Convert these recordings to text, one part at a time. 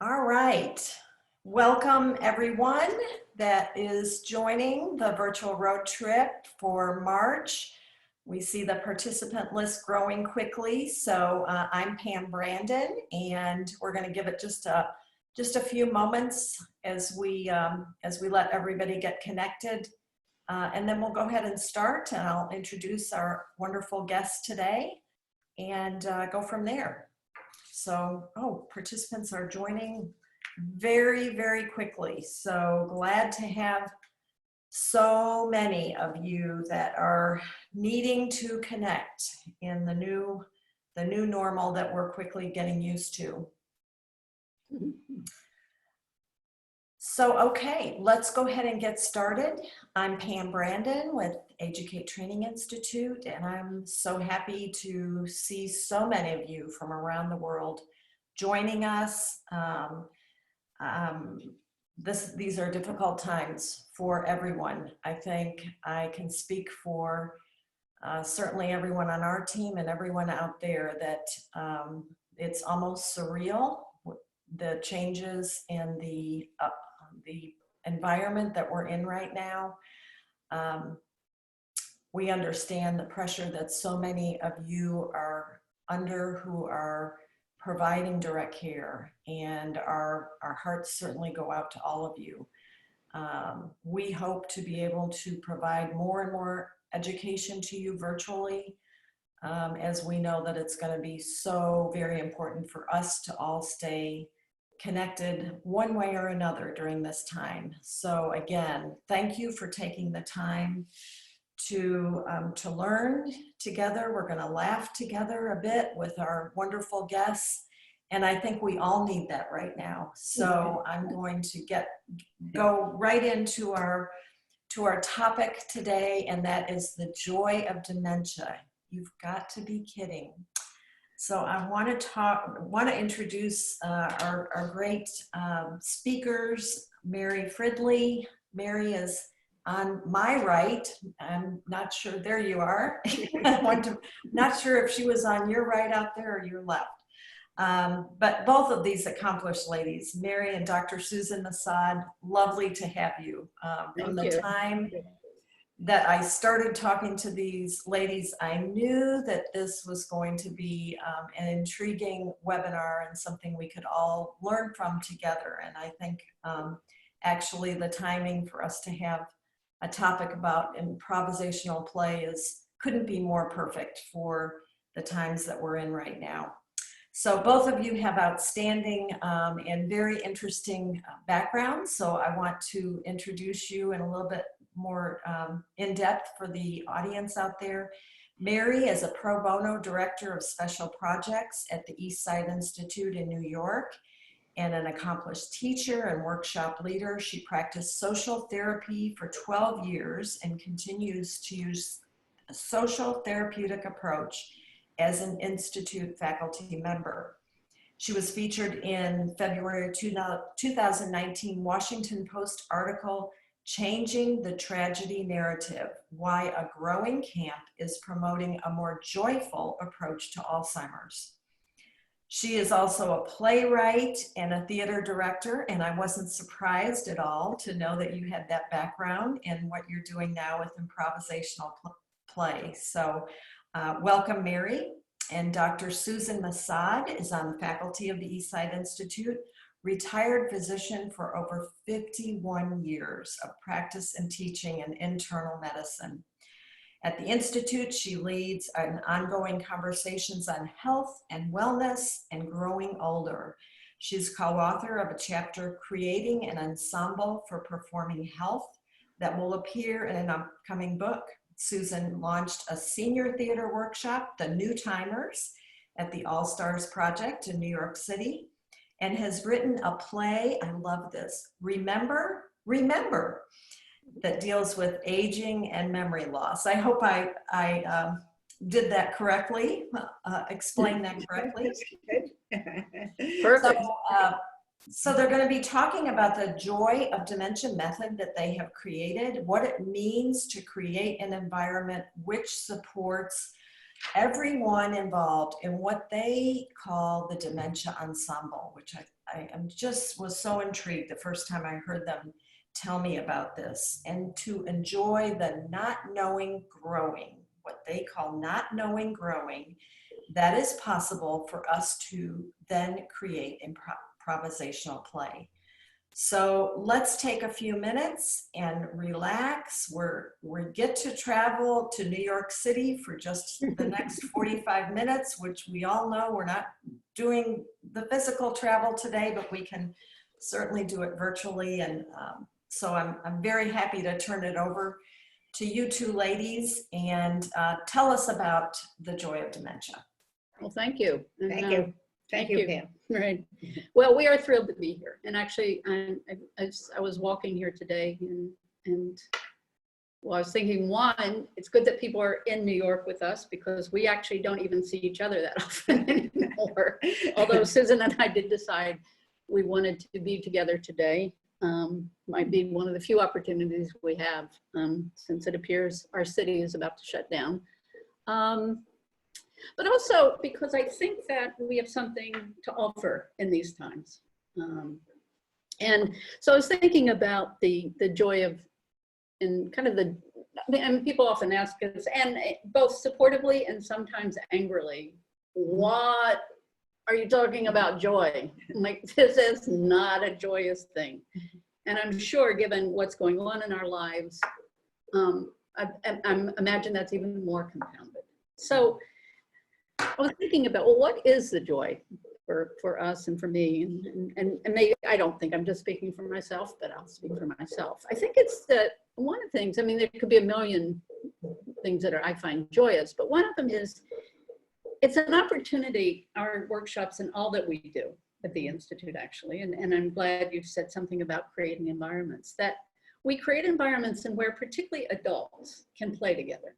All right. Welcome everyone that is joining the virtual road trip for March. We see the participant list growing quickly. So I'm Pam Brandon, and we're going to give it just a few moments as we let everybody get connected. And then we'll go ahead and start, and I'll introduce our wonderful guest today and go from there. So, participants are joining very, very quickly. So glad to have so many of you that are needing to connect in the new normal that we're quickly getting used to. So, okay, let's go ahead and get started. I'm Pam Brandon with AGE-u-cate Training Institute, and I'm so happy to see so many of you from around the world joining us. These are difficult times for everyone. I think I can speak for certainly everyone on our team and everyone out there that it's almost surreal, the changes in the environment that we're in right now. We understand the pressure that so many of you are under who are providing direct care, and our hearts certainly go out to all of you. We hope to be able to provide more and more education to you virtually, as we know that it's going to be so very important for us to all stay connected one way or another during this time. So again, thank you for taking the time to learn together. We're going to laugh together a bit with our wonderful guests, and I think we all need that right now. So I'm going to go right into our topic today, and that is the joy of dementia. You've got to be kidding. So I want to introduce our great speakers. Mary Fridley. Mary is on my right. I'm not sure, there you are. Not sure if she was on your right out there or your left. But both of these accomplished ladies, Mary and Dr. Susan Massad, lovely to have you. From the time that I started talking to these ladies, I knew that this was going to be an intriguing webinar and something we could all learn from together. And I think actually the timing for us to have a topic about improvisational play couldn't be more perfect for the times that we're in right now. So both of you have outstanding and very interesting backgrounds. So I want to introduce you in a little bit more in depth for the audience out there. Mary is a pro bono director of special projects at the Eastside Institute in New York, and an accomplished teacher and workshop leader. She practiced social therapy for 12 years and continues to use a social therapeutic approach as an Institute faculty member. She was featured in February 2019 Washington Post article, Changing the Tragedy Narrative, Why a Growing Camp is Promoting a More Joyful Approach to Alzheimer's. She is also a playwright and a theater director, and I wasn't surprised at all to know that you had that background in what you're doing now with improvisational play. So welcome, Mary. And Dr. Susan Massad is on the faculty of the Eastside Institute, retired physician for over 51 years of practice and teaching in internal medicine. At the Institute, she leads an ongoing conversations on health and wellness and growing older. She's co-author of a chapter, Creating an Ensemble for Performing Health, that will appear in an upcoming book. Susan launched a senior theater workshop, The New Timers, at the All Stars Project in New York City, and has written a play, I love this, Remember, Remember, that deals with aging and memory loss. I hope I did that correctly, explained that correctly. Perfect. So they're going to be talking about the Joy of Dementia method that they have created, what it means to create an environment which supports everyone involved in what they call the Dementia Ensemble, which I was so intrigued the first time I heard them tell me about this, and to enjoy the not knowing growing, what they call not knowing growing, that is possible for us to then create improvisational play. So let's take a few minutes and relax. We get to travel to New York City for just the next 45 minutes, which we all know we're not doing the physical travel today, but we can certainly do it virtually. And so I'm very happy to turn it over to you two ladies and tell us about the Joy of Dementia. Well, thank you. Thank you. Thank you, Pam. Right. Well, we are thrilled to be here. And actually, I was walking here today and well, I was thinking, one, it's good that people are in New York with us because we actually don't even see each other that often anymore. Although Susan and I did decide we wanted to be together today. Might be one of the few opportunities we have since it appears our city is about to shut down. But also because I think that we have something to offer in these times. And so I was thinking about the joy of, and kind of and people often ask us, and both supportively and sometimes angrily, what are you talking about joy? I'm like, this is not a joyous thing. And I'm sure given what's going on in our lives, I imagine that's even more compounded. So I was thinking about, well, what is the joy for us and for me? And maybe, I don't think I'm just speaking for myself, but I'll speak for myself. I think it's that one of the things, I mean, there could be a million things that I find joyous, but one of them is, it's an opportunity, our workshops and all that we do at the Institute actually, and I'm glad you said something about creating environments, that we create environments in where particularly adults can play together.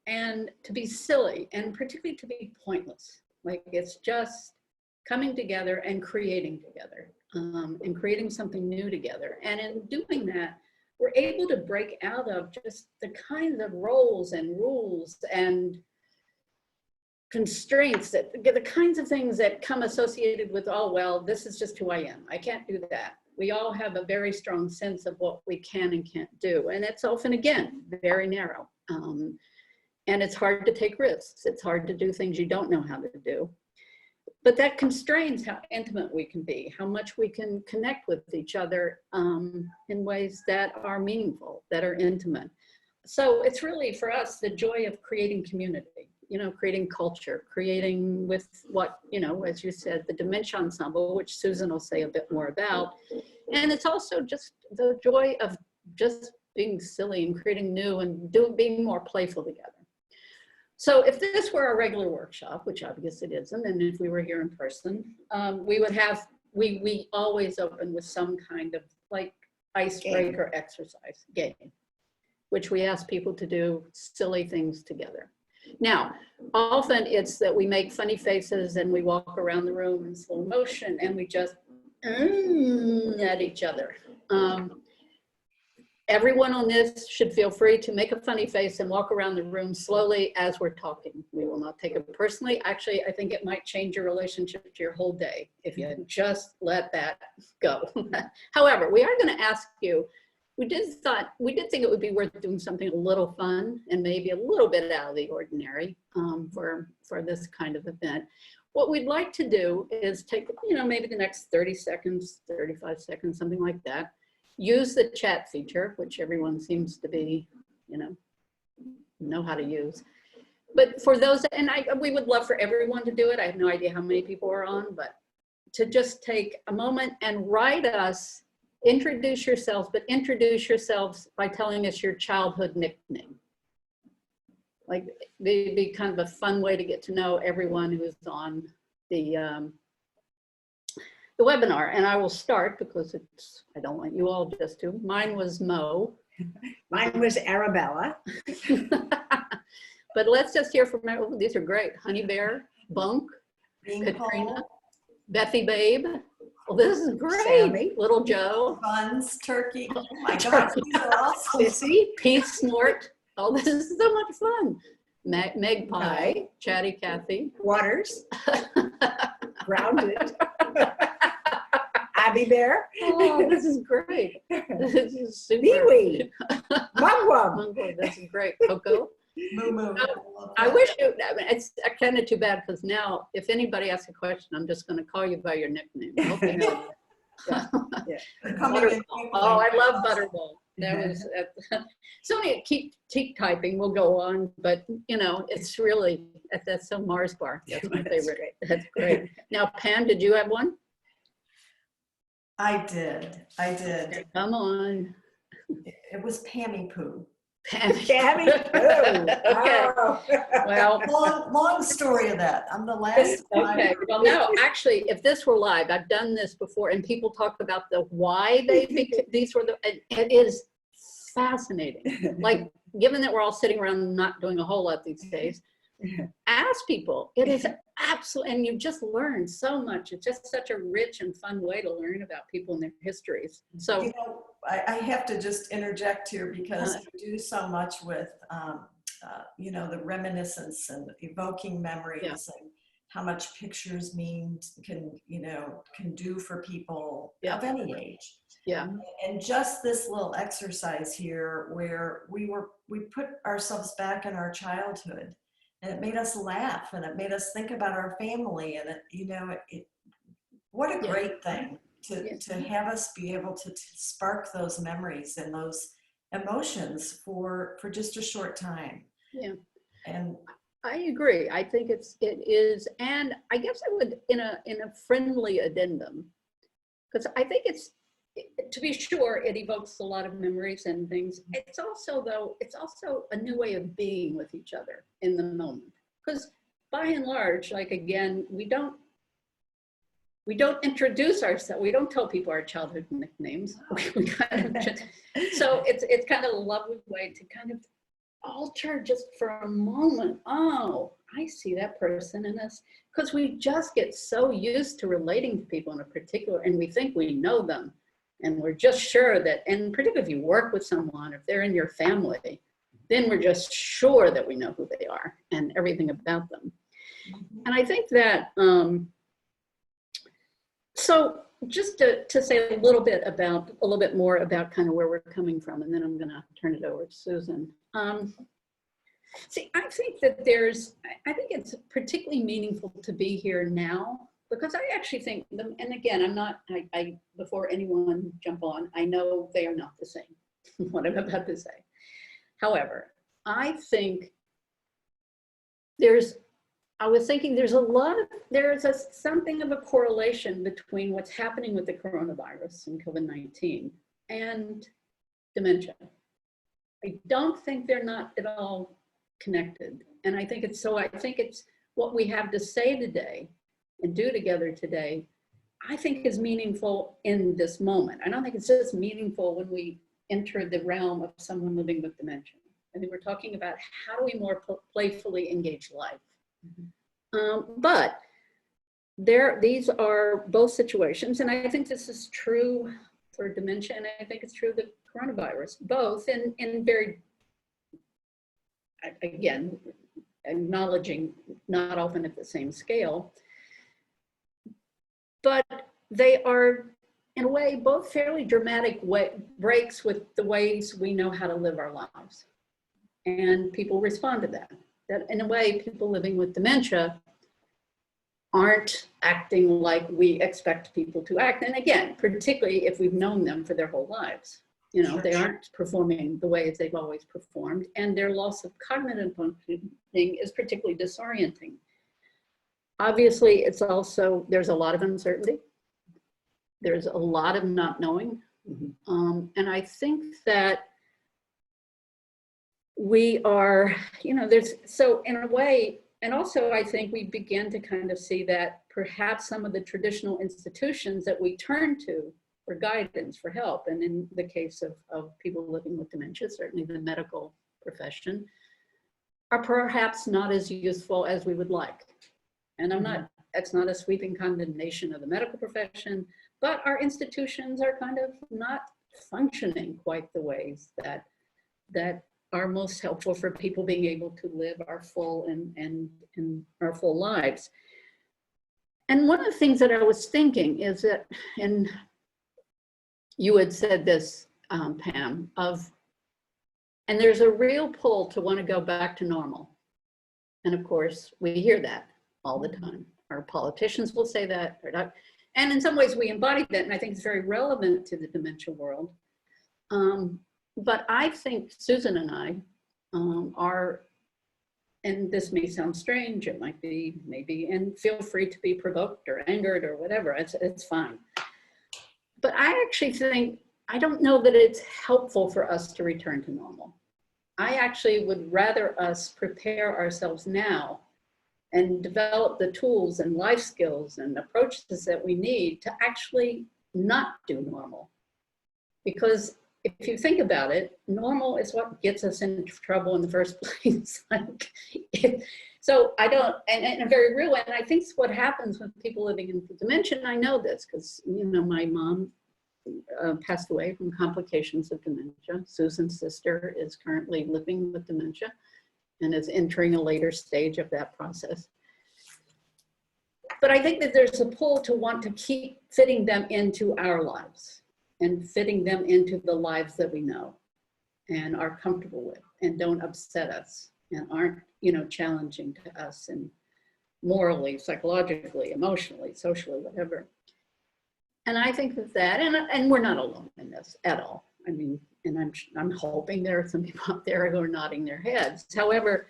And to be silly, and particularly to be pointless. Like it's just coming together and creating together, and creating something new together. And in doing that, we're able to break out of just the kinds of roles and rules and constraints, that the kinds of things that come associated with, oh, well, this is just who I am. I can't do that. We all have a very strong sense of what we can and can't do. And it's often, again, very narrow. And it's hard to take risks. It's hard to do things you don't know how to do. But that constrains how intimate we can be, how much we can connect with each other in ways that are meaningful, that are intimate. So it's really, for us, the joy of creating community, you know, creating culture, creating with what, you know, as you said, the Dementia Ensemble, which Susan will say a bit more about. And it's also just the joy of just being silly and creating new and being more playful together. So if this were a regular workshop, which obviously it isn't, and if we were here in person, we would have, we always open with some kind of like icebreaker exercise game, which we ask people to do silly things together. Now, often it's that we make funny faces and we walk around the room in slow motion and we just at each other. Everyone on this should feel free to make a funny face and walk around the room slowly as we're talking. We will not take it personally. Actually, I think it might change your relationship to your whole day if you just let that go. However, we are going to ask you, we did think it would be worth doing something a little fun and maybe a little bit out of the ordinary for this kind of event. What we'd like to do is take, you know, maybe the next 30 seconds, 35 seconds, something like that. Use the chat feature, which everyone seems to be, you know how to use. But for those, and we would love for everyone to do it. I have no idea how many people are on, but to just take a moment and write us, introduce yourselves, but introduce yourselves by telling us your childhood nickname. Like, it'd be kind of a fun way to get to know everyone who's on the webinar. And I will start because I don't want you all just to. Mine was Mo. Mine was Arabella. But let's just hear from, oh, these are great. Honey Bear, Bunk, Katrina, Bethy Babe. Well, this is great. Sammy. Little Joe. Buns, turkey. Oh my God, these are awesome. Sissy. Peace Snort. Oh, this is so much fun. Meg Pie, Chatty Cathy. Waters, Grounded, Abby Bear, Oh, this is great. This is super. Wee-wee, Mugwum. Mungwa, this is great. Coco. Moo moo. I wish you, I mean, it's kind of too bad because now if anybody asks a question, I'm just going to call you by your nickname. I hope you know. Coming in Butterball. Oh, I love Butterball. That was so many keep typing will go on, but you know, it's really that's so Mars bar. That's my favorite. That's great. Now, Pam, did you have one? I did. Come on. It was Pammy Poo. Pam. Tammy. Okay. Oh. Well, Long story of that. I'm the last. okay. Well, no, actually, if this were live, I've done this before, and people talk about the why these were the. It is fascinating. Like, given that we're all sitting around not doing a whole lot these days, ask people. It is absolutely, and you just learn so much. It's just such a rich and fun way to learn about people and their histories. So, You know, I have to just interject here because you do so much with, you know, the reminiscence and evoking memories and how much pictures can do for people of any age. yeah. And just this little exercise here where we put ourselves back in our childhood, and it made us laugh and it made us think about our family, and what a great thing to have us be able to spark those memories and those emotions for just a short time. Yeah. And I agree. I think it is, and I guess I would in a friendly addendum, because I think to be sure it evokes a lot of memories and things. It's also a new way of being with each other in the moment. Because by and large, like again, we don't introduce ourselves. We don't tell people our childhood nicknames. So it's kind of a lovely way to kind of alter just for a moment. Oh, I see that person in us, because we just get so used to relating to people in a particular, and we think we know them, and we're just sure that, and particularly if you work with someone, if they're in your family, then we're just sure that we know who they are and everything about them. And I think that, so just to say a little bit more about kind of where we're coming from, and then I'm going to turn it over to Susan. See, I think that I think it's particularly meaningful to be here now, because I actually think, and again, before anyone jump on, I know they are not the same, what I'm about to say. However, I think there's something of a correlation between what's happening with the coronavirus and COVID-19 and dementia. I don't think they're not at all connected. And I think it's what we have to say today and do together today, I think is meaningful in this moment. I don't think it's just meaningful when we enter the realm of someone living with dementia. I think we're talking about how do we more playfully engage life. But these are both situations, and I think this is true for dementia, and I think it's true of the coronavirus, both in very, again, acknowledging not often at the same scale, but they are, in a way, both fairly dramatic breaks with the ways we know how to live our lives. And people respond to that. That in a way, people living with dementia aren't acting like we expect people to act. And again, particularly if we've known them for their whole lives. You know, they aren't performing the ways they've always performed, and their loss of cognitive functioning is particularly disorienting. Obviously, there's a lot of uncertainty. There's a lot of not knowing. And I think that we are, in a way, and also I think we begin to kind of see that perhaps some of the traditional institutions that we turn to for guidance, for help, and in the case of people living with dementia, certainly the medical profession, are perhaps not as useful as we would like. And that's not a sweeping condemnation of the medical profession, but our institutions are kind of not functioning quite the ways that are most helpful for people being able to live our full and our full lives. And one of the things that I was thinking is that, and you had said this, Pam, and there's a real pull to want to go back to normal. And of course, we hear that all the time. Our politicians will say that, and in some ways we embody that, and I think it's very relevant to the dementia world. But I think Susan and I are, and this may sound strange, it might be, maybe, and feel free to be provoked or angered or whatever, it's fine. But I actually think, I don't know that it's helpful for us to return to normal. I actually would rather us prepare ourselves now and develop the tools and life skills and approaches that we need to actually not do normal. Because if you think about it, normal is what gets us into trouble in the first place. So I don't, and a very real way, and I think it's what happens with people living in dementia. And I know this because, you know, my mom passed away from complications of dementia. Susan's sister is currently living with dementia and is entering a later stage of that process. But I think that there's a pull to want to keep fitting them into our lives and fitting them into the lives that we know and are comfortable with and don't upset us and aren't, you know, challenging to us and morally, psychologically, emotionally, socially, whatever. And I think that, and we're not alone in this at all. I mean, and I'm hoping there are some people out there who are nodding their heads. However,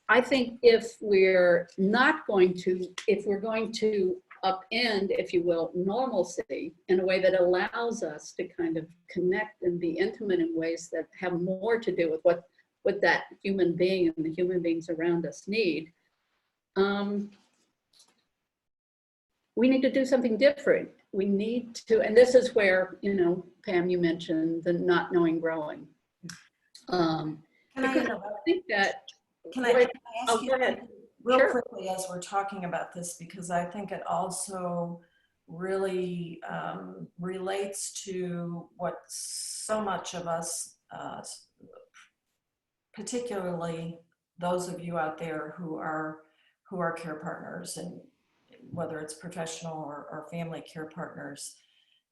I think if we're going to upend, if you will, normalcy in a way that allows us to kind of connect and be intimate in ways that have more to do with what that human being and the human beings around us need, we need to do something different. We need to, and this is where, you know, Pam, you mentioned the not knowing growing. Can I think that, Can I ask you go ahead. real Sure. quickly as we're talking about this, because I think it also really relates to what so much of us, particularly those of you out there who are care partners, and whether it's professional or family care partners,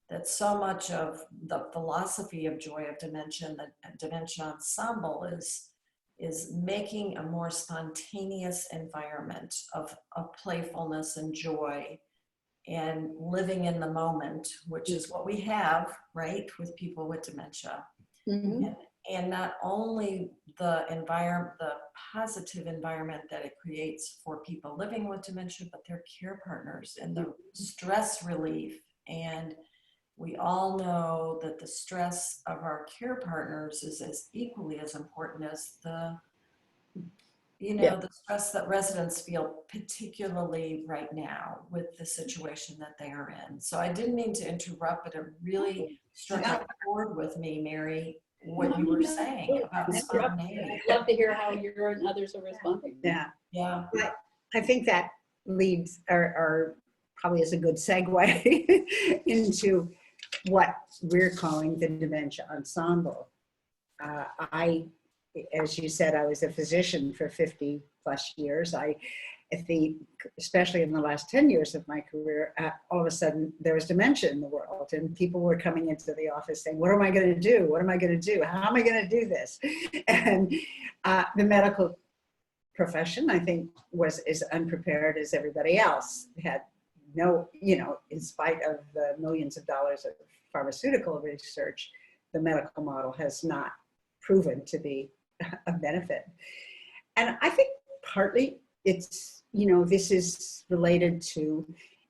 that so much of the philosophy of Joy of Dementia and the Dementia Ensemble is making a more spontaneous environment of playfulness and joy and living in the moment, which is what we have, right, with people with dementia. Mm-hmm. And not only the environment, the positive environment that it creates for people living with dementia, but their care partners and the stress relief. And we all know that the stress of our care partners is as equally as important as the, you know, the stress that residents feel, particularly right now with the situation that they are in. So I didn't mean to interrupt, but it really struck a chord with me, Mary, what you were saying about spontaneity. I'd love to hear how you and others are responding. Yeah. Yeah. I think that leads or probably is a good segue into what we're calling the Dementia Ensemble. As you said, I was a physician for 50 plus years. Especially in the last 10 years of my career, all of a sudden there was dementia in the world and people were coming into the office saying, what am I going to do? What am I going to do? How am I going to do this? And the medical profession, I think, was as unprepared as everybody else. Had no, you know, in spite of the millions of dollars of pharmaceutical research, the medical model has not proven to be a benefit. And I think partly it's, you know, this is related to,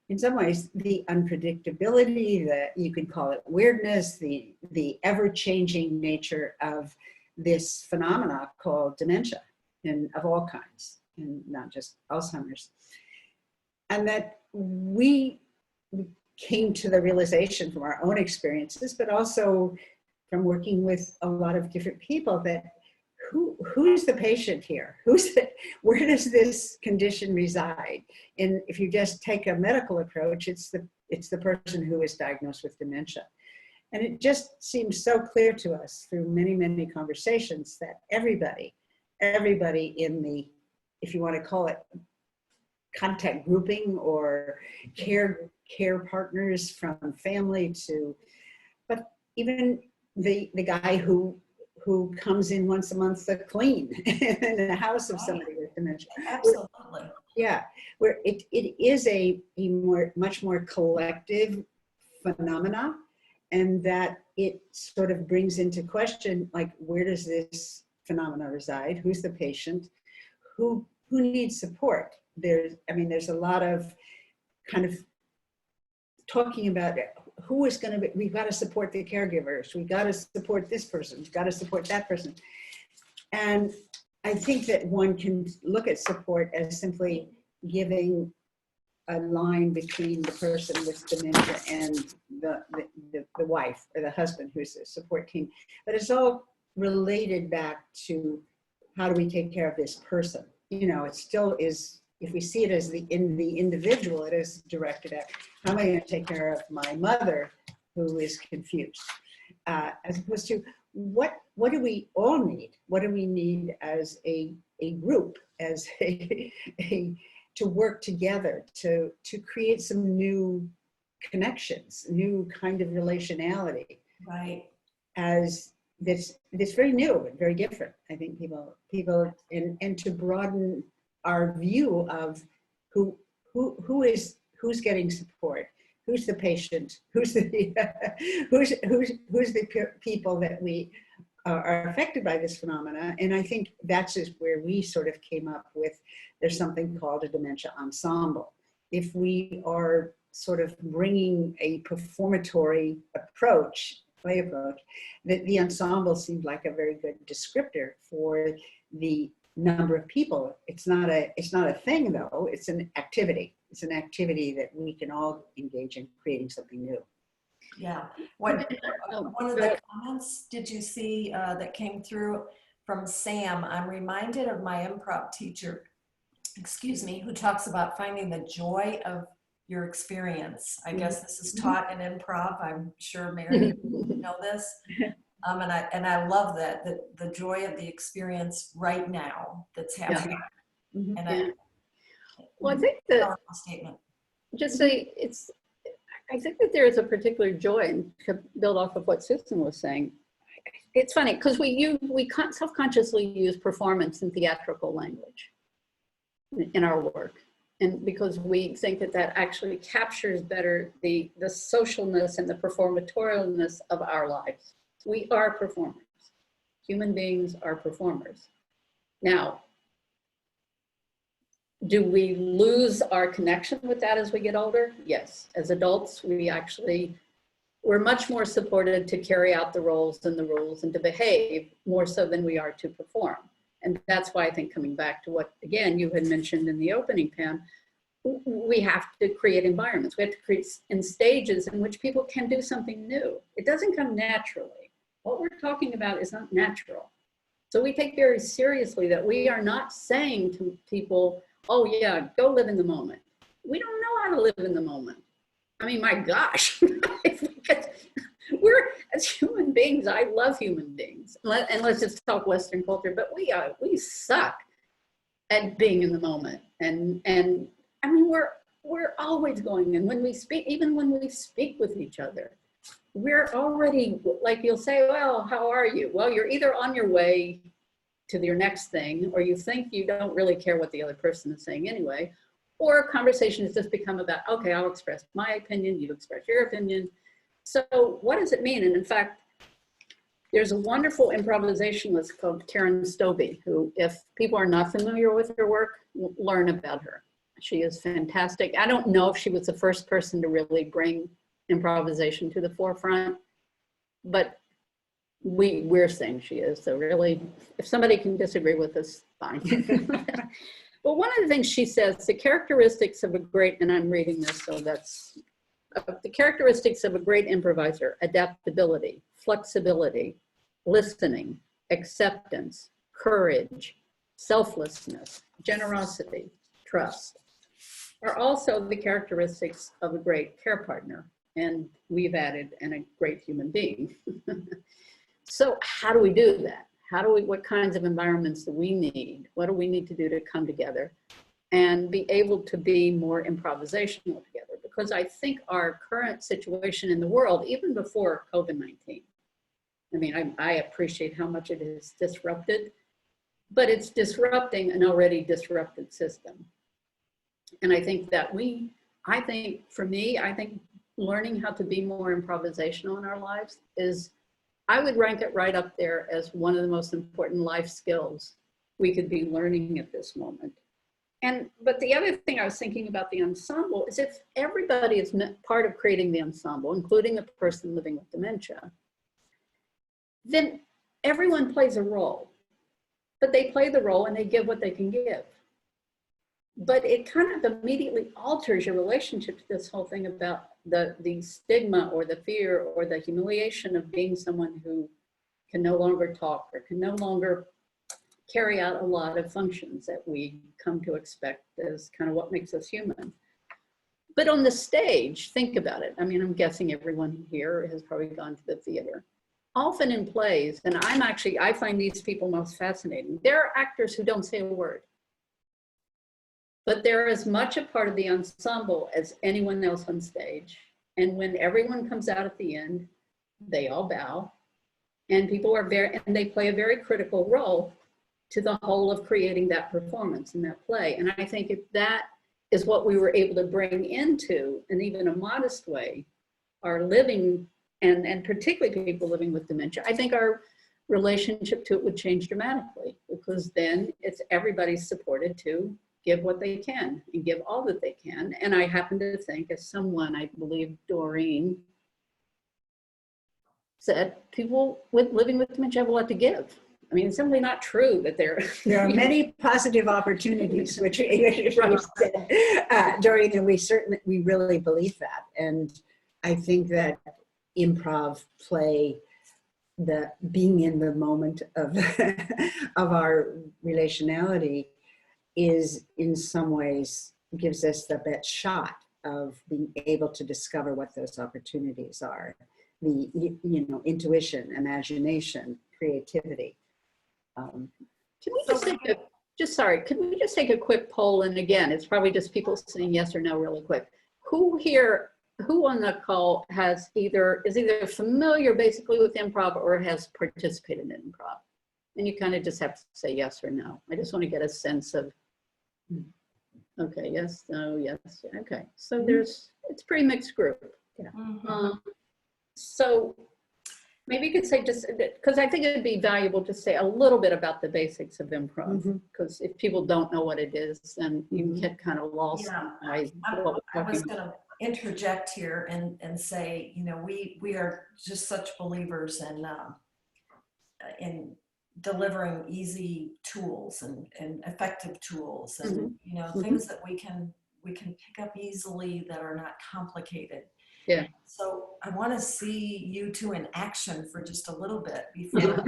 in some ways, the unpredictability, that you could call it weirdness, the ever-changing nature of this phenomena called dementia, and of all kinds, and not just Alzheimer's. And that we came to the realization from our own experiences, but also from working with a lot of different people, that who's the patient here? Where does this condition reside? And if you just take a medical approach, it's the person who is diagnosed with dementia. And it just seems so clear to us through many, many conversations that everybody in the, if you want to call it contact grouping or care partners, from family to, but even the guy who comes in once a month to clean in the house of somebody with dementia. Absolutely. Yeah, where it is a much more collective phenomena, and that it sort of brings into question, like, where does this phenomena reside? Who's the patient? Who needs support? There's a lot of kind of talking about who is going to be, we've got to support the caregivers, we've got to support this person, we've got to support that person. And I think that one can look at support as simply giving a line between the person with dementia and the wife or the husband who's a support team. But it's all related back to how do we take care of this person? You know, it still is, if we see it as the individual, it is directed at how am I going to take care of my mother who is confused, as opposed to what do we all need? What do we need as a group, as a to work together to create some new connections, new kind of relationality. Right. As this very new and very different. I think people and to broaden our view of who's getting support, who's the patient, who's the who's the people that we are affected by this phenomena. And I think that's just where we sort of came up with, there's something called a dementia ensemble. If we are sort of bringing a performatory approach, play approach, the ensemble seemed like a very good descriptor for the number of people. It's not a thing though, it's an activity. It's an activity that we can all engage in creating something new. Yeah. One of the comments, did you see that came through from Sam? I'm reminded of my improv teacher, who talks about finding the joy of your experience. I guess this is taught in improv. I'm sure Mary you know this. And I love that, the joy of the experience right now that's happening. Yeah. And well, I think that statement. Just say I think that there is a particular joy, and to build off of what Susan was saying. It's funny because we self-consciously use performance and theatrical language in our work, and because we think that actually captures better the socialness and the performatorialness of our lives. We are performers. Human beings are performers. Now, do we lose our connection with that as we get older? Yes. As adults, we're much more supported to carry out the roles and the rules and to behave more so than we are to perform. And that's why I think, coming back to what, again, you had mentioned in the opening, Pam, we have to create environments. We have to create in stages in which people can do something new. It doesn't come naturally. What we're talking about is not natural. So we take very seriously that we are not saying to people, oh yeah, go live in the moment. We don't know how to live in the moment. I mean, my gosh, we're, as human beings, I love human beings. And let's just talk Western culture, but we suck at being in the moment. And I mean, we're always going, and when we speak, even when we speak with each other, we're already, like, you'll say, well, how are you? Well, you're either on your way to your next thing, or you think you don't really care what the other person is saying anyway, or conversation has just become about, okay, I'll express my opinion, you express your opinion. So what does it mean? And in fact, there's a wonderful improvisationalist called Karen Stobie, who, if people are not familiar with her work, learn about her. She is fantastic. I don't know if she was the first person to really bring improvisation to the forefront, but we're saying she is. So really, if somebody can disagree with us, fine. But one of the things she says, the characteristics of a great, and I'm reading this, so that's the characteristics of a great improviser: adaptability, flexibility, listening, acceptance, courage, selflessness, generosity, trust, are also the characteristics of a great care partner. and we've added and a great human being. So how do we do that? What kinds of environments do we need? What do we need to do to come together and be able to be more improvisational together? Because I think our current situation in the world, even before COVID-19, I mean, I appreciate how much it has disrupted, but it's disrupting an already disrupted system. And I think that for me, I think learning how to be more improvisational in our lives I would rank it right up there as one of the most important life skills we could be learning at this moment. But the other thing I was thinking about the ensemble is if everybody is part of creating the ensemble, including the person living with dementia, then everyone plays a role, but they play the role and they give what they can give. But it kind of immediately alters your relationship to this whole thing about the stigma or the fear or the humiliation of being someone who can no longer talk or can no longer carry out a lot of functions that we come to expect as kind of what makes us human. But on the stage, think about it. I mean, I'm guessing everyone here has probably gone to the theater. Often in plays, and I find these people most fascinating. There are actors who don't say a word, but they're as much a part of the ensemble as anyone else on stage. And when everyone comes out at the end, they all bow, and they play a very critical role to the whole of creating that performance in that play. And I think if that is what we were able to bring into, in even a modest way, our living, and particularly people living with dementia, I think our relationship to it would change dramatically, because then it's everybody's supported to give what they can and give all that they can. And I happen to think, as someone, I believe Doreen said, people living with dementia have a lot to give. I mean, it's simply not true that there are many positive opportunities, which you said, Doreen, and we really believe that. And I think that improv play, the being in the moment of of our relationality, is in some ways gives us the best shot of being able to discover what those opportunities are. The intuition, imagination, creativity. Can we could we just take a quick poll? And again, it's probably just people saying yes or no really quick. Who on the call is either familiar basically with improv or has participated in improv? And you kind of just have to say yes or no. I just want to get a sense of, okay, yes, no, yes, okay. So it's a pretty mixed group. Yeah. So maybe you could say, just because I think it would be valuable to say a little bit about the basics of improv, because if people don't know what it is, then you get kind of lost. Yeah. I was going to interject here and say, we are just such believers in delivering easy tools and effective tools and things that we can pick up easily that are not complicated. Yeah. So I want to see you two in action for just a little bit before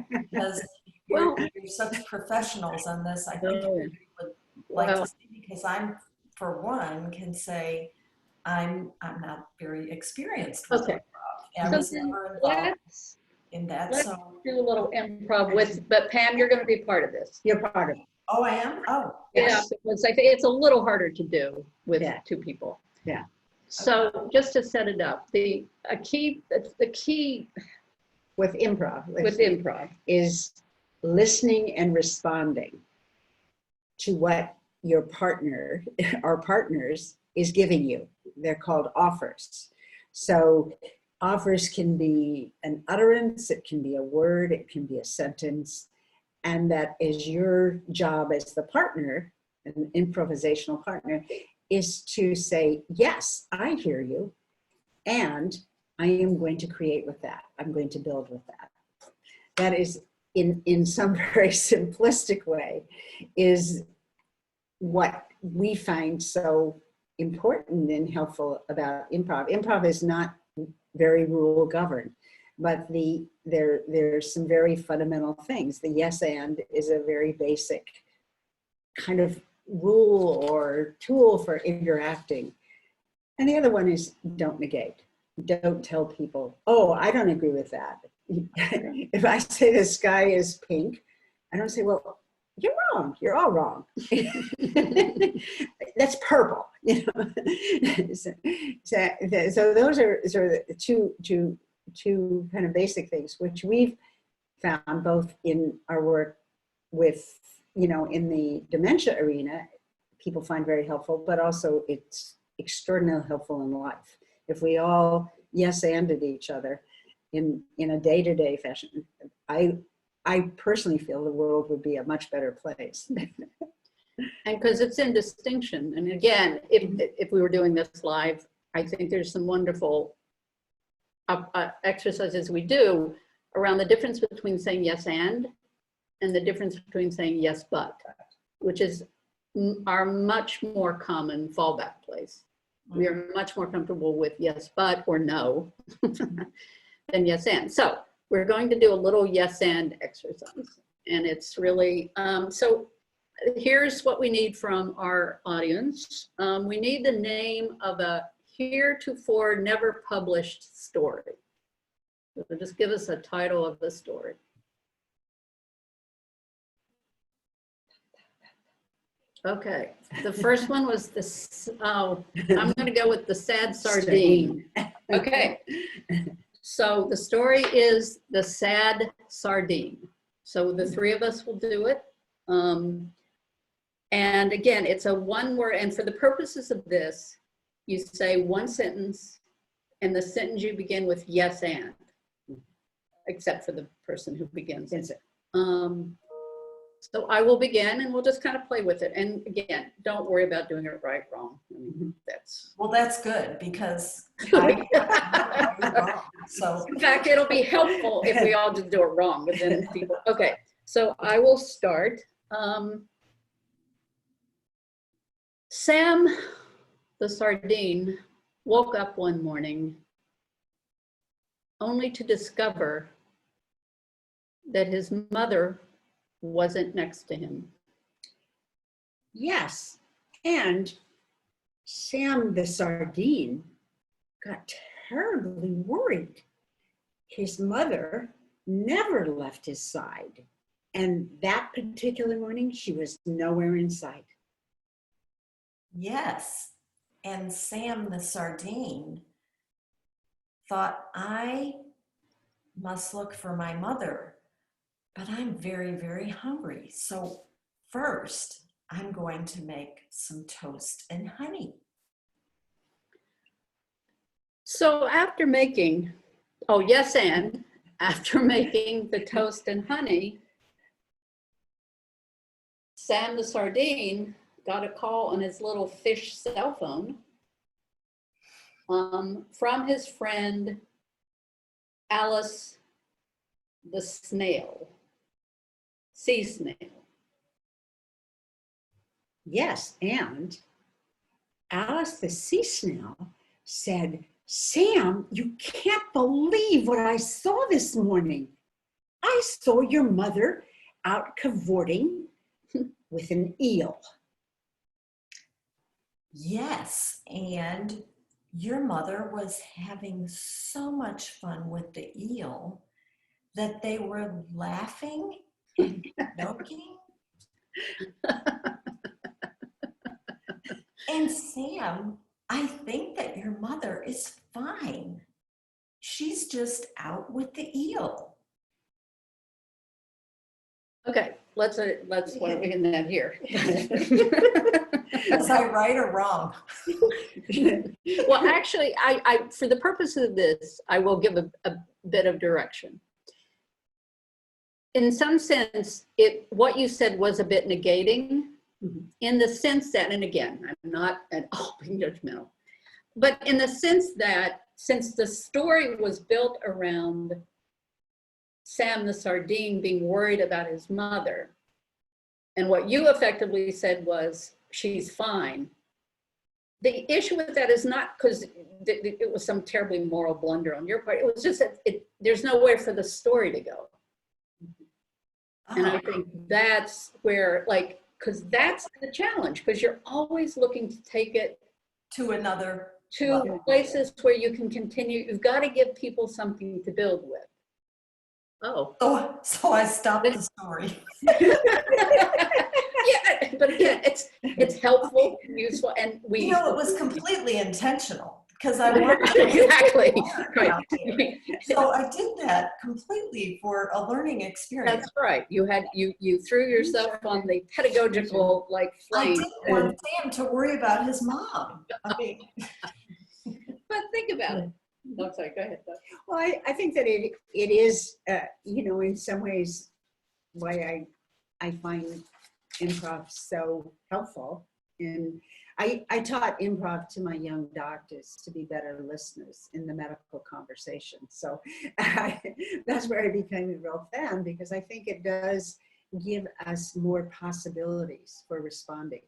because you're such professionals on this. I think you would like to see, because I'm, for one, can say I'm not very experienced with improv. I was never involved in that. Let's so do a little improv but Pam, you're going to be part of this. You're part of it. Oh, I am? Oh. Yeah, because I think it's a little harder to do with two people. Yeah. So just to set it up, the key with improv is listening and responding to what your partner or partners is giving you. They're called offers. So offers can be an utterance, it can be a word, it can be a sentence, and that is your job as the partner, an improvisational partner, is to say, yes, I hear you, and I am going to create with that. I'm going to build with that. That is, in some very simplistic way, is what we find so important and helpful about improv. Improv is not very rule governed, but there's some very fundamental things. The yes and is a very basic kind of rule or tool for interacting. And the other one is don't negate. Don't tell people, oh, I don't agree with that. If I say the sky is pink, I don't say, well, you're wrong. You're all wrong. That's purple. You know? So those are sort of the two kind of basic things, which we've found both in our work with, you know, in the dementia arena, people find very helpful, but also it's extraordinarily helpful in life. If we all yes-anded each other in a day-to-day fashion, I personally feel the world would be a much better place. And because it's in distinction. And again, if we were doing this live, I think there's some wonderful exercises we do around the difference between saying yes and the difference between saying yes but, which is our much more common fallback place. We are much more comfortable with yes but or no than yes and. So we're going to do a little yes and exercise. And it's really, so here's what we need from our audience. We need the name of a heretofore never published story. So just give us a title of the story. Okay, the first one was this, oh, I'm gonna go with The Sad Sardine. Okay, so the story is The Sad Sardine. So the three of us will do it. And again, it's a one word, and for the purposes of this, you say one sentence, and the sentence you begin with yes and, except for the person who begins it. So I will begin, and we'll just kind of play with it. And again, don't worry about doing it right, wrong. I mean, that's. Well, that's good, because I wrong. So in fact, it'll be helpful if we all just do it wrong, but then people, okay. So I will start. Sam, the sardine, woke up one morning only to discover that his mother wasn't next to him. Yes, and Sam the sardine got terribly worried. His mother never left his side, and that particular morning she was nowhere in sight. yes, and Sam the sardine thought, I must look for my mother, but I'm very, very hungry. So first, I'm going to make some toast and honey. So after making, oh yes, and after making the toast and honey, Sam the sardine got a call on his little fish cell phone from his friend Alice the snail, sea snail. Yes, and Alice the sea snail said, Sam, you can't believe what I saw this morning. I saw your mother out cavorting with an eel. Yes, and your mother was having so much fun with the eel that they were laughing and joking. And Sam, I think that your mother is fine. She's just out with the eel. Okay, let's what are we in that here? Was I right or wrong? Well, actually, I for the purpose of this, I will give a bit of direction. In some sense, what you said was a bit negating, in the sense that, and again, I'm not at all being judgmental, but in the sense that since the story was built around Sam the sardine being worried about his mother, and what you effectively said was, she's fine. The issue with that is not because it was some terribly moral blunder on your part. It was just that there's nowhere for the story to go. And I think that's where, like, because that's the challenge, because you're always looking to take it to another to places where you can continue. You've got to give people something to build with. Oh. So I stopped the story. Yeah, but again, it's helpful, useful, and we. You know, it was completely intentional because I wanted exactly. Right. So I did that completely for a learning experience. That's right. You threw yourself on the pedagogical like flame. I didn't want Sam to worry about his mom. I mean, but think about it. No, sorry, go ahead. Well, I think that it is, you know, in some ways why I find improv so helpful. And I taught improv to my young doctors to be better listeners in the medical conversation. So that's where I became a real fan, because I think it does give us more possibilities for responding.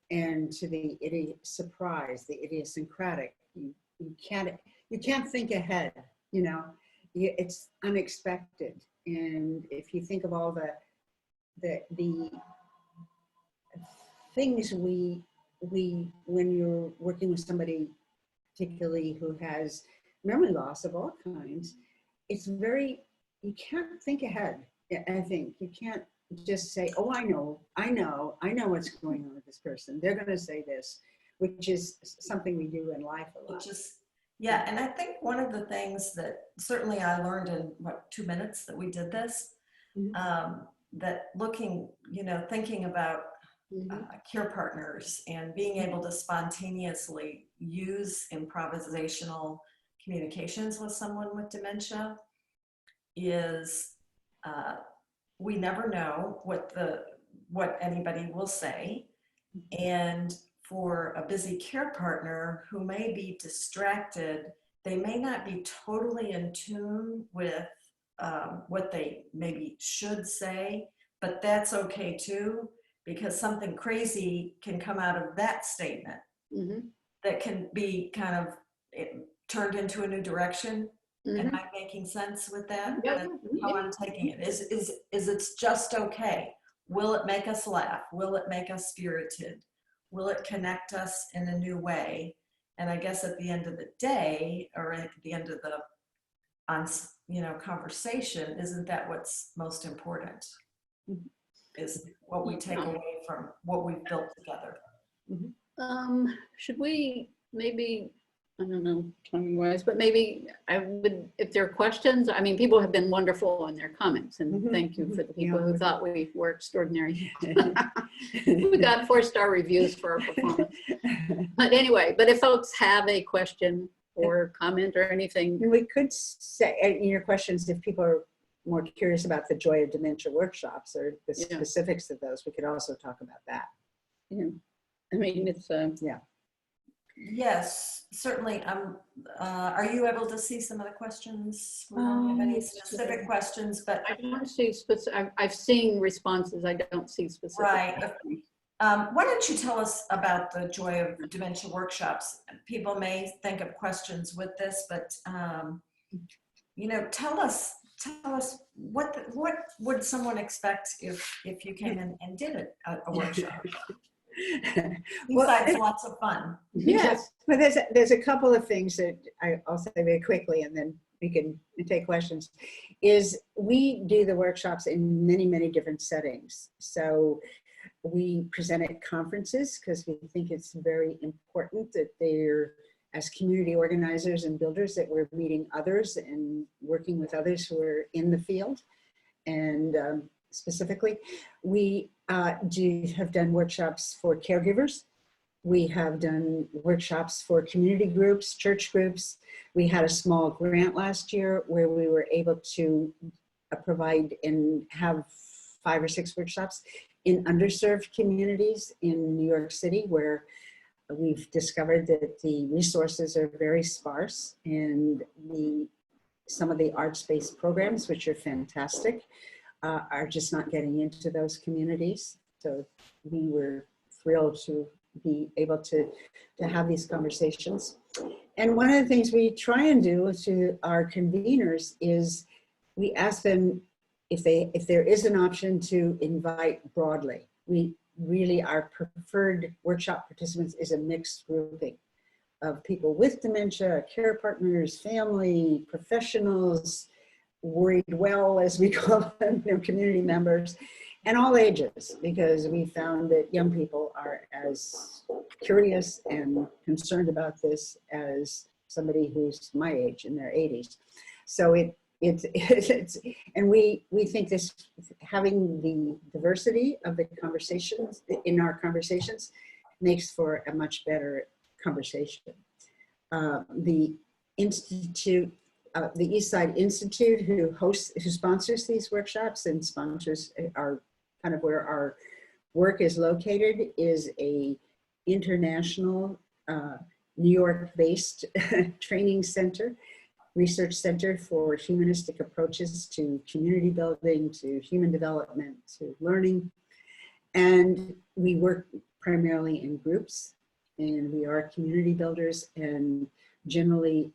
And to the surprise, the idiosyncratic, you can't think ahead, you know, it's unexpected. And if you think of all the things when you're working with somebody, particularly who has memory loss of all kinds, it's you can't think ahead. I think you can't just say, oh, I know what's going on with this person. They're going to say this, which is something we do in life a lot. Yeah, and I think one of the things that certainly I learned in 2 minutes that we did this, that thinking about care partners and being able to spontaneously use improvisational communications with someone with dementia is we never know what anybody will say. And for a busy care partner who may be distracted, they may not be totally in tune with what they maybe should say, but that's okay too, because something crazy can come out of that statement that can be kind of turned into a new direction. Am I making sense with that? Yeah. How I'm taking it is it's just okay. Will it make us laugh? Will it make us spirited? Will it connect us in a new way? And I guess at the end of the day, or at the end of the conversation, isn't that what's most important? Is what we take away from what we've built together. Should we maybe, I don't know, timing-wise, but maybe I would, if there are questions, I mean, people have been wonderful in their comments, and thank you for the people who thought we were extraordinary. We got 4-star reviews for our performance. But anyway, but if folks have a question or comment or anything. We could say in your questions, if people are more curious about the Joy of Dementia Workshops or the specifics of those, we could also talk about that. Yeah. I mean, it's Yes, certainly. Are you able to see some of the questions? We don't have any specific questions, but I don't see specific. I've seen responses. I don't see specific. Right. Why don't you tell us about the Joy of Dementia Workshops? People may think of questions with this, but tell us what would someone expect if you came in and did a workshop? Besides lots of fun. Yes, but there's a couple of things that I'll say very quickly, and then we can take questions. Is we do the workshops in many different settings. So we present at conferences because we think it's very important that they're, as community organizers and builders, that we're meeting others and working with others who are in the field. And specifically, we have done workshops for caregivers. We have done workshops for community groups, church groups. We had a small grant last year where we were able to provide and have 5 or 6 workshops in underserved communities in New York City, where we've discovered that the resources are very sparse, and some of the arts-based programs, which are fantastic, are just not getting into those communities. So we were thrilled to be able to have these conversations. And one of the things we try and do to our conveners is we ask them if there is an option to invite broadly. We really, our preferred workshop participants is a mixed grouping. of people with dementia, care partners, family, professionals, worried well, as we call them, community members, and all ages, because we found that young people are as curious and concerned about this as somebody who's my age, in their 80s. So it's and we think this, having the diversity of the conversations in our conversations, makes for a much better conversation. The Institute, the Eastside Institute, who sponsors these workshops and sponsors our kind of where our work is located, is a international New York-based training center, research center for humanistic approaches to community building, to human development, to learning. And we work primarily in groups, and we are community builders, and generally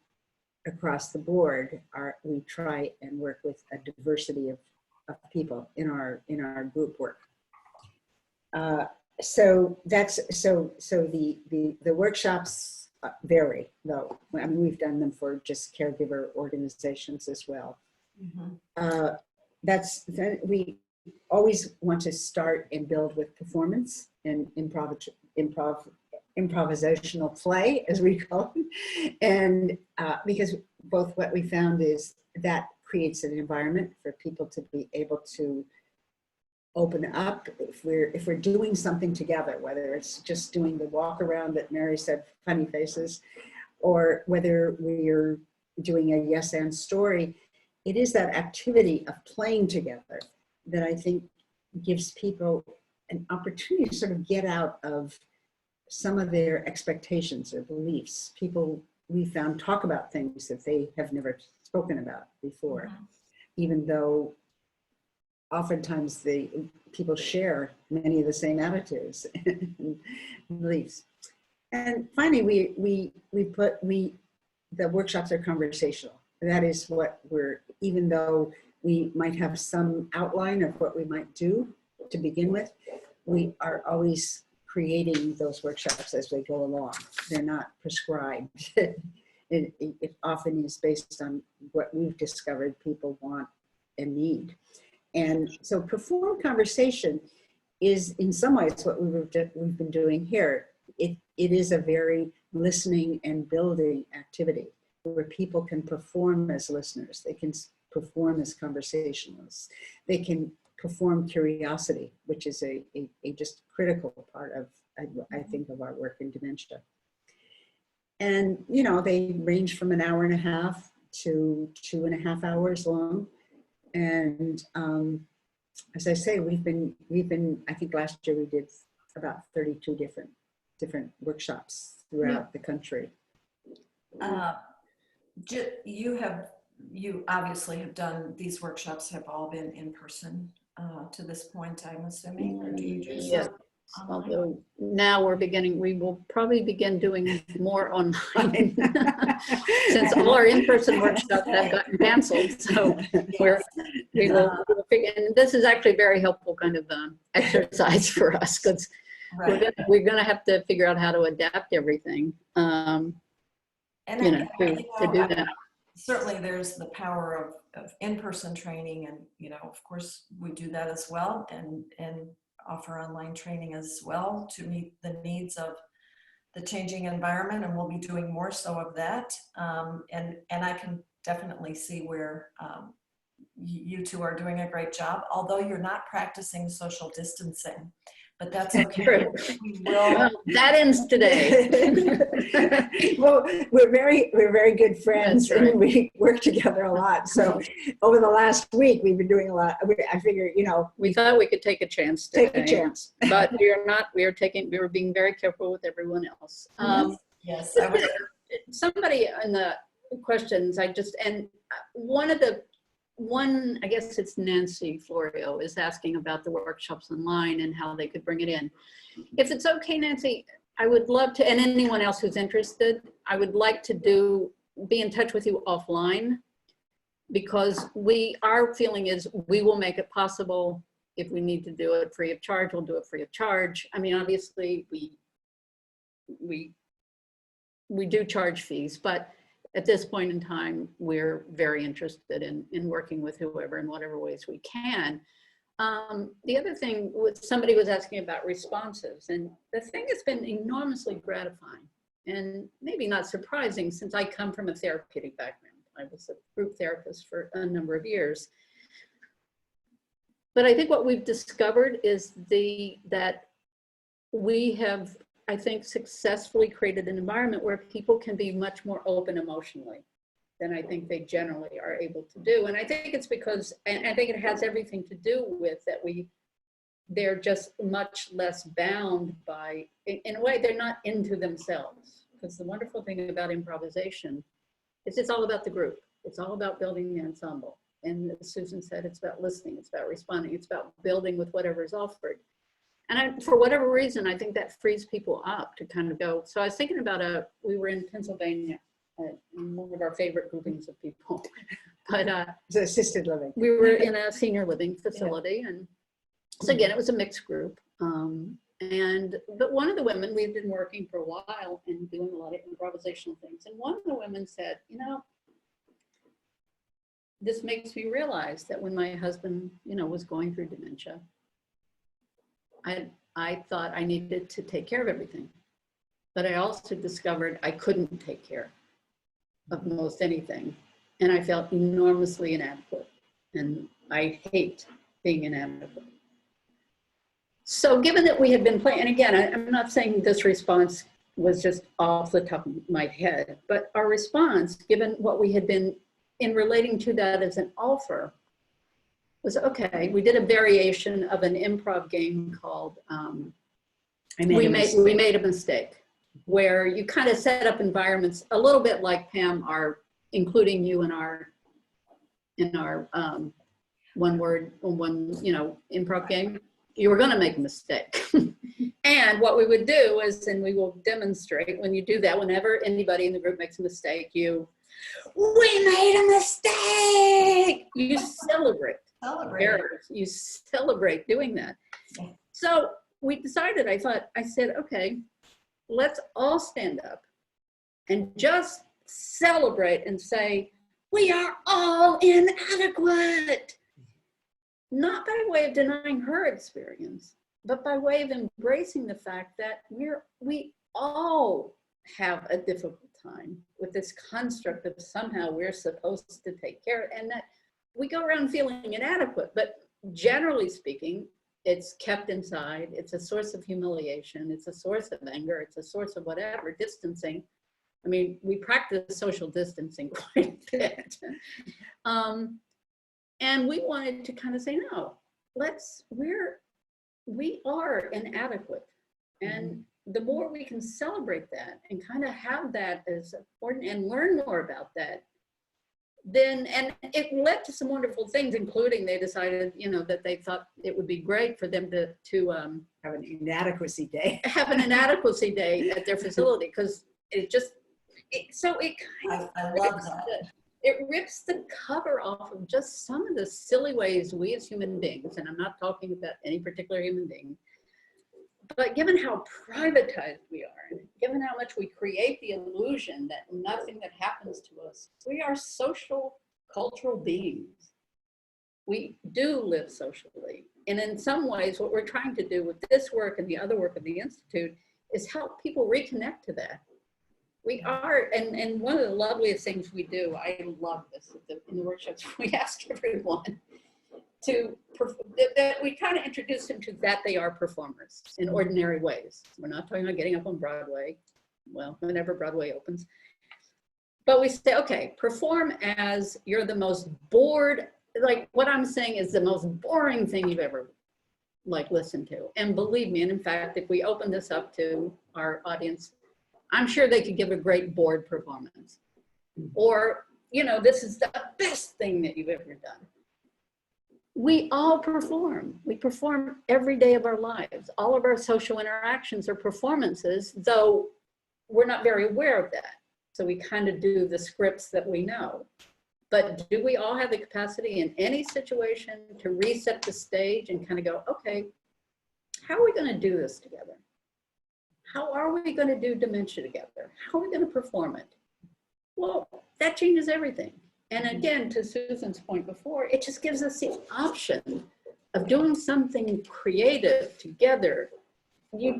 across the board we try and work with a diversity of people in our group work. So the workshops vary, though. I mean, we've done them for just caregiver organizations as well. Mm-hmm. We always want to start and build with performance and improvisational play, as we call it. And because both what we found is that creates an environment for people to be able to open up if we're doing something together, whether it's just doing the walk around that Mary said, funny faces, or whether we're doing a yes and story. It is that activity of playing together that I think gives people an opportunity to sort of get out of some of their expectations or beliefs. People, we found, talk about things that they have never spoken about before, even though oftentimes people share many of the same attitudes and beliefs. And finally, the workshops are conversational. That is what even though we might have some outline of what we might do to begin with, we are always creating those workshops as we go along. They're not prescribed. It often is based on what we've discovered people want and need. And so performed conversation is in some ways what we've been doing here. It is a very listening and building activity where people can perform as listeners. They can perform as conversationalists. They can perform curiosity, which is a just critical part of, I think, of our work in dementia. And, they range from an hour and a half to 2.5 hours long. And as I say, we've been, I think last year we did about 32 different workshops throughout the country. You obviously have done, these workshops have all been in person to this point, I'm assuming, or do you do Yes. online? Although now we will probably begin doing more online since all our in-person workshops have gotten canceled. So Yes. we will figure, and this is actually a very helpful kind of exercise for us, because we're gonna have to figure out how to adapt everything, to do that. Certainly there's the power of in-person training, and of course we do that as well, and offer online training as well to meet the needs of the changing environment, and we'll be doing more so of that. And I can definitely see where you two are doing a great job, although you're not practicing social distancing. But that's okay. We will. That ends today. Well, we're very good friends, That's right. and we work together a lot. So over the last week, we've been doing a lot. I figure, we thought we could take a chance today, take a chance. But we are not. We are being very careful with everyone else. Yes. Somebody in the questions, one, I guess it's Nancy Florio, is asking about the workshops online and how they could bring it in. If it's okay, Nancy, I would love to, and anyone else who's interested, I would like to be in touch with you offline, because our feeling is we will make it possible. If we need to do it free of charge, we'll do it free of charge. I mean, obviously we we do charge fees, but at this point in time, we're very interested in working with whoever in whatever ways we can. The other thing was somebody was asking about responsives, and the thing that's been enormously gratifying and maybe not surprising since I come from a therapeutic background. I was a group therapist for a number of years. But I think what we've discovered is that we have, I think, successfully created an environment where people can be much more open emotionally than I think they generally are able to do. And I think it's because, and I think it has everything to do with that they're just much less bound by, in a way, they're not into themselves. Because the wonderful thing about improvisation is it's all about the group. It's all about building the ensemble. And as Susan said, it's about listening, it's about responding, it's about building with whatever is offered. And for whatever reason, I think that frees people up to kind of go. So I was thinking about we were in Pennsylvania, one of our favorite groupings of people, but It's assisted living. we were in a senior living facility. Yeah. And so again, it was a mixed group. But one of the women, we've been working for a while and doing a lot of improvisational things. And one of the women said, you know, this makes me realize that when my husband, you know, was going through dementia, I thought I needed to take care of everything. But I also discovered I couldn't take care of most anything. And I felt enormously inadequate. And I hate being inadequate. So given that we had been playing, and again, I'm not saying this response was just off the top of my head, but our response, given what we had been in relating to that as an offer, was okay. We did a variation of an improv game called We Made a Mistake, where you kind of set up environments a little bit like Pam are including you in our one improv game. You were going to make a mistake. And what we would do is, and we will demonstrate when you do that, whenever anybody in the group makes a mistake, we made a mistake. You celebrate errors. You celebrate doing that. Yeah. So we decided, I said, okay, let's all stand up and just celebrate and say, we are all inadequate. Not by way of denying her experience, but by way of embracing the fact that we all have a difficult time with this construct of somehow we're supposed to take care of, and that we go around feeling inadequate. But generally speaking, it's kept inside. It's a source of humiliation. It's a source of anger. It's a source of whatever, distancing. I mean, we practice social distancing quite a bit. And we wanted to kind of say, no, we are inadequate. And the more we can celebrate that and kind of have that as important and learn more about that, then, and it led to some wonderful things, including they decided, you know, that they thought it would be great for them to have an inadequacy day. Have an inadequacy day at their facility, because it kind of I love that. It rips the cover off of just some of the silly ways we as human beings, and I'm not talking about any particular human being, but given how privatized we are, and given how much we create the illusion that nothing that happens to us, we are social, cultural beings. We do live socially. And in some ways, what we're trying to do with this work and the other work of the Institute is help people reconnect to that. We are, and one of the loveliest things we do, I love this in the workshops, we ask everyone that we kind of introduce them to that they are performers in ordinary ways. We're not talking about getting up on Broadway, well, whenever Broadway opens. But we say, okay, perform as you're the most bored, like what I'm saying is the most boring thing you've ever listened to. And believe me, and in fact, if we open this up to our audience, I'm sure they could give a great board performance. Or, you know, this is the best thing that you've ever done. We all perform. We perform every day of our lives. All of our social interactions are performances, though we're not very aware of that. So we kind of do the scripts that we know. But do we all have the capacity in any situation to reset the stage and kind of go, okay, how are we going to do this together? how are we going to do dementia together? How are we going to perform it? Well, that changes everything. And again, to Susan's point before, it just gives us the option of doing something creative together. You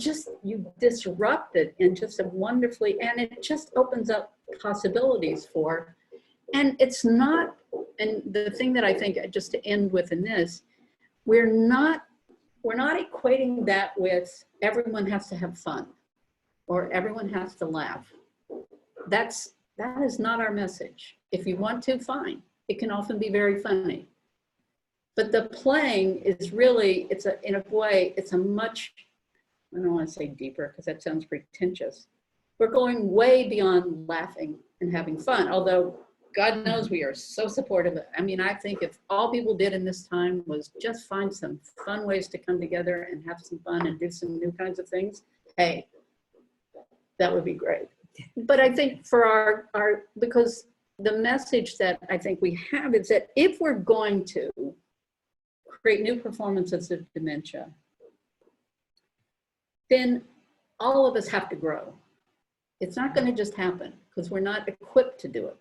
disrupt it in just a wonderfully, and it just opens up possibilities for, and it's not, and the thing that I think, just to end with in this, we're not equating that with everyone has to have fun or everyone has to laugh. That is not our message. If you want to, fine. It can often be very funny. But the playing is really, in a way, it's a much, I don't want to say deeper because that sounds pretentious. We're going way beyond laughing and having fun, although God knows we are so supportive. I mean, I think if all people did in this time was just find some fun ways to come together and have some fun and do some new kinds of things, hey, that would be great. But I think for our because the message that I think we have is that if we're going to create new performances of dementia, then all of us have to grow. It's not going to just happen because we're not equipped to do it.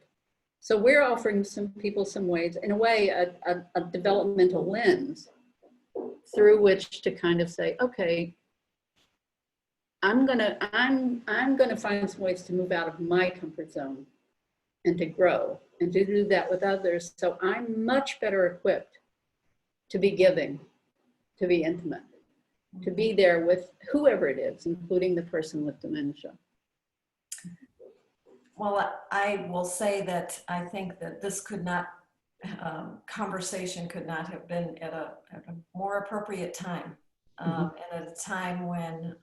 So we're offering some people some ways, in a way, a developmental lens through which to kind of say, okay, I'm gonna find some ways to move out of my comfort zone and to grow and to do that with others. So I'm much better equipped to be giving, to be intimate, to be there with whoever it is, including the person with dementia. Well, I will say that I think that this could not, conversation could not have been at a more appropriate time, and at a time when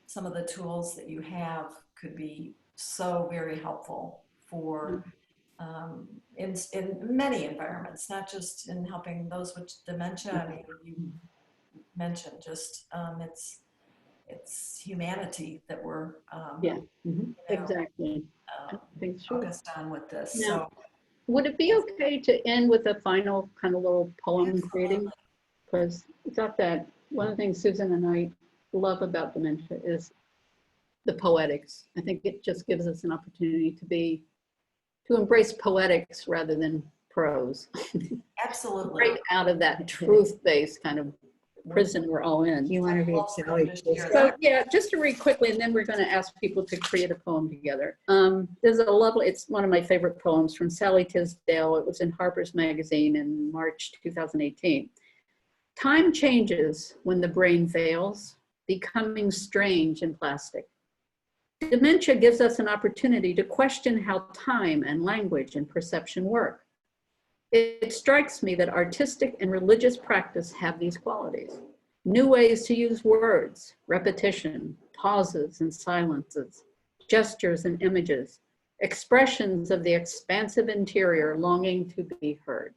some of the tools that you have could be so very helpful for in many environments, not just in helping those with dementia. I mean, you mentioned just it's humanity that we're Exactly. focused on with this. Now, so would it be okay to end with a final kind of little poem creating? Because I thought that one of the things Susan and I love about dementia is the poetics. I think it just gives us an opportunity to embrace poetics rather than prose. Absolutely. Break out of that truth-based kind of prison we're all in. You want to read Sally? So yeah, just to read quickly, and then we're going to ask people to create a poem together. There's a lovely, it's one of my favorite poems from Sally Tisdale. It was in Harper's Magazine in March 2018. Time changes when the brain fails, becoming strange and plastic. Dementia gives us an opportunity to question how time and language and perception work. It strikes me that artistic and religious practice have these qualities. New ways to use words, repetition, pauses and silences, gestures and images, expressions of the expansive interior longing to be heard.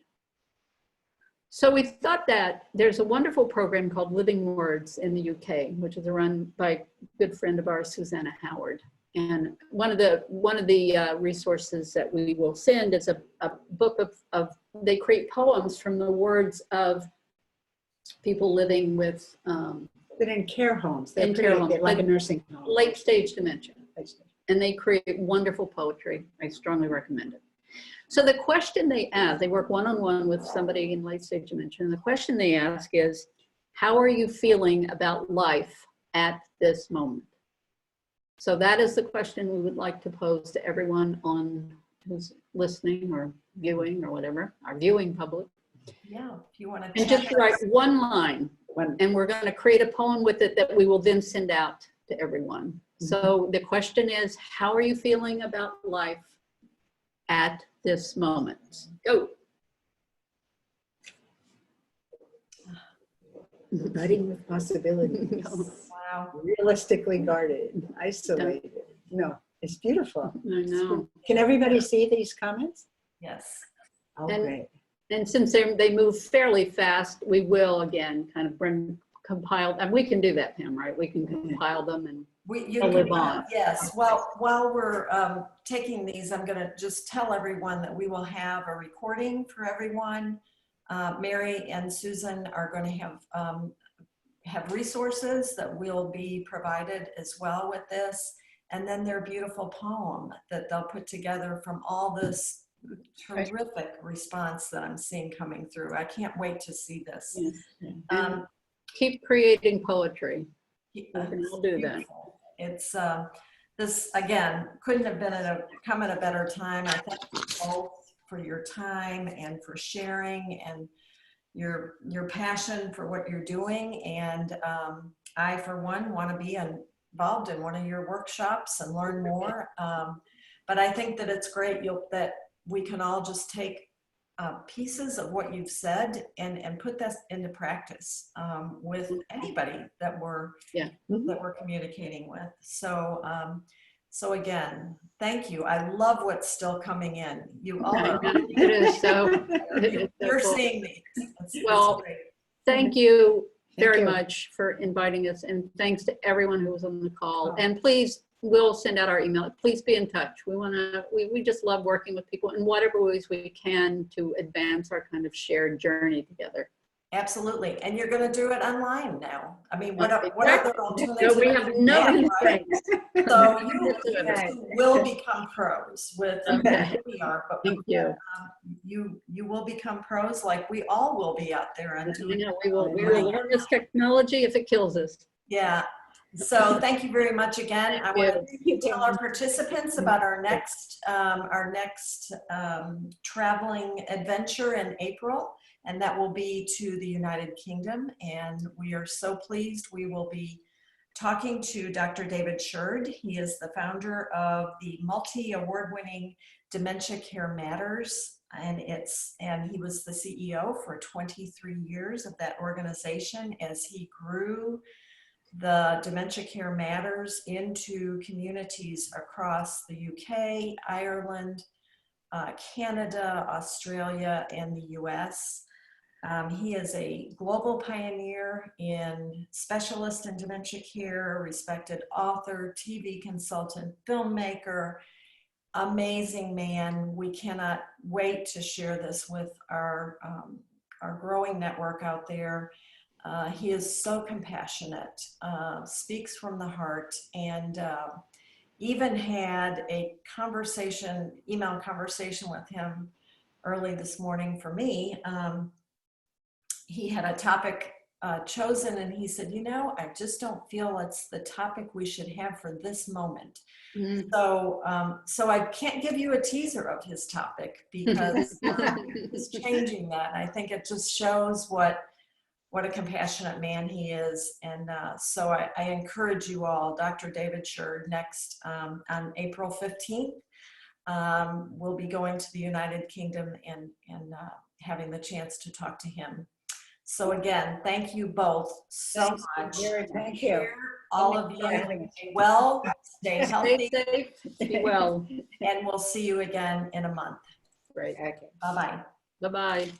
So we thought that there's a wonderful program called Living Words in the UK, which is run by a good friend of ours, Susanna Howard. And one of the resources that we will send is a book of they create poems from the words of people living with But in care homes, in care homes, like a nursing home. late stage dementia. And they create wonderful poetry. I strongly recommend it. So the question they ask, they work one-on-one with somebody in late stage dementia, and the question they ask is, how are you feeling about life at this moment? So that is the question we would like to pose to everyone who's listening or viewing or whatever, our viewing public. Yeah, if you want to. And just write one line, and we're going to create a poem with it that we will then send out to everyone. So the question is, how are you feeling about life at this moment? Go. Budding with possibilities. Wow. Realistically guarded, isolated. No, it's beautiful. I know. Can everybody see these comments? Yes. Oh, And- great. And since they move fairly fast, we will again kind of compile, and we can do that, Pam, right? We can compile them and You live can, on. yes. Well, while we're taking these, I'm going to just tell everyone that we will have a recording for everyone. Mary and Susan are going to have have resources that will be provided as well with this. And then their beautiful poem that they'll put together from all this terrific response that I'm seeing coming through. I can't wait to see this. Yes. Keep creating poetry. We Yeah, can all do that. beautiful. It's this again couldn't have been come at a better time. I thank you both for your time and for sharing and your passion for what you're doing. And I, for one, want to be involved in one of your workshops and learn more. But I think that it's great that we can all just take pieces of what you've said and put that into practice with anybody that we're communicating with. So so again, thank you. I love what's still coming in. You all are. It is so. You're seeing me. Well, great. thank you very much for inviting us, and thanks to everyone who was on the call. And please, we'll send out our email. Please be in touch. We just love working with people in whatever ways we can to advance our kind of shared journey together. Absolutely. And you're going to do it online now. I mean, what other alternatives? So we have no constraints. So you will become pros with who we are. But Thank you. You will become pros like we all will be out there. And We will learn this technology if it kills us. Yeah. So thank you very much again. I want to tell our participants about our next traveling adventure in April, and that will be to the United Kingdom. And we are so pleased. We will be talking to Dr. David Sherd. He is the founder of the multi-award-winning Dementia Care Matters, and he was the CEO for 23 years of that organization as he grew the Dementia Care Matters into communities across the UK, Ireland, Canada, Australia, and the US. He is a global pioneer in specialist in dementia care, respected author, TV consultant, filmmaker, amazing man. We cannot wait to share this with our growing network out there. He is so compassionate, speaks from the heart, and even had a email conversation with him early this morning for me. He had a topic chosen, and he said, I just don't feel it's the topic we should have for this moment. Mm-hmm. So I can't give you a teaser of his topic because he's changing that. And I think it just shows what a compassionate man he is. And so I encourage you all, Dr. David Sherd, next on April 15th, we'll be going to the United Kingdom and having the chance to talk to him. So again, thank you both so much. Thank you. All of you, stay well, stay healthy. Stay safe, be well. And we'll see you again in a month. Great. Okay. Bye-bye. Bye-bye.